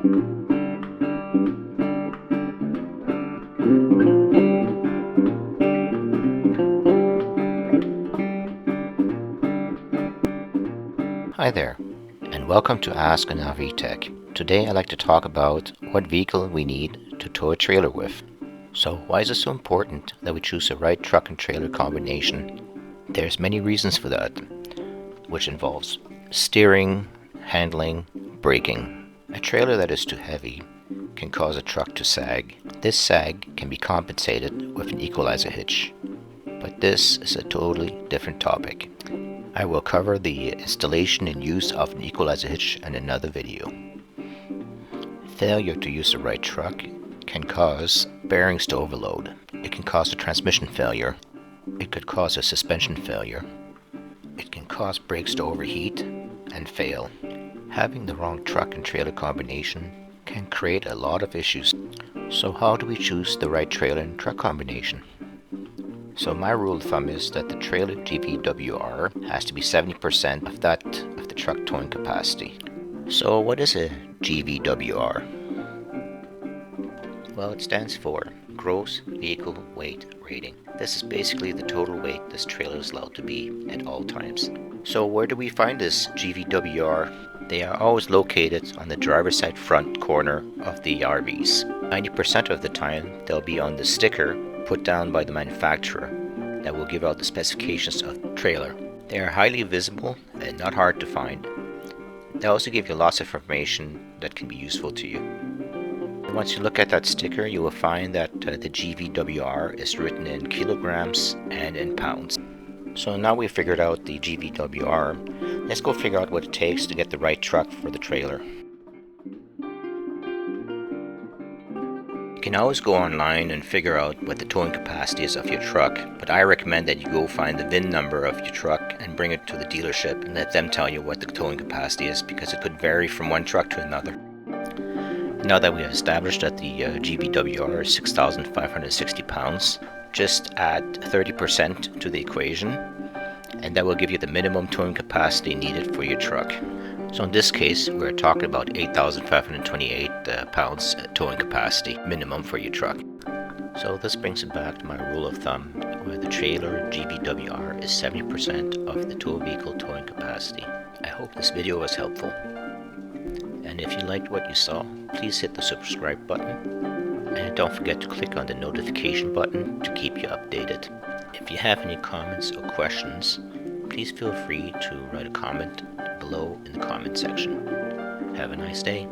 Hi there, and welcome to Ask an RV Tech. Today I'd like to talk about what vehicle we need to tow a trailer with. So why is it so important that we choose the right truck and trailer combination? There's many reasons for that, which involves steering, handling, braking. A trailer that is too heavy can cause a truck to sag. This sag can be compensated with an equalizer hitch, but this is a totally different topic. I will cover the installation and use of an equalizer hitch in another video. Failure to use the right truck can cause bearings to overload. It can cause a transmission failure. It could cause a suspension failure. It can cause brakes to overheat and fail. Having the wrong truck and trailer combination can create a lot of issues. So how do we choose the right trailer and truck combination? So my rule of thumb is that the trailer GVWR has to be 70% of the truck towing capacity. So what is a GVWR? Well, it stands for Gross Vehicle Weight Rating. This is basically the total weight this trailer is allowed to be at all times. So where do we find this GVWR? They are always located on the driver's side front corner of the RVs. 90% of the time they'll be on the sticker put down by the manufacturer that will give out the specifications of the trailer. They are highly visible and not hard to find. They also give you lots of information that can be useful to you. Once you look at that sticker, you will find that the GVWR is written in kilograms and in pounds. So now we've figured out the GVWR, let's go figure out what it takes to get the right truck for the trailer. You can always go online and figure out what the towing capacity is of your truck, but I recommend that you go find the VIN number of your truck and bring it to the dealership and let them tell you what the towing capacity is, because it could vary from one truck to another. Now that we have established that the GVWR is 6,560 pounds, just add 30% to the equation, and that will give you the minimum towing capacity needed for your truck. So in this case, we're talking about 8,528 pounds towing capacity minimum for your truck. So this brings it back to my rule of thumb, where the trailer GVWR is 70% of the tow vehicle towing capacity. I hope this video was helpful. And if you liked what you saw, please hit the subscribe button. And don't forget to click on the notification button to keep you updated. If you have any comments or questions, please feel free to write a comment below in the comment section. Have a nice day.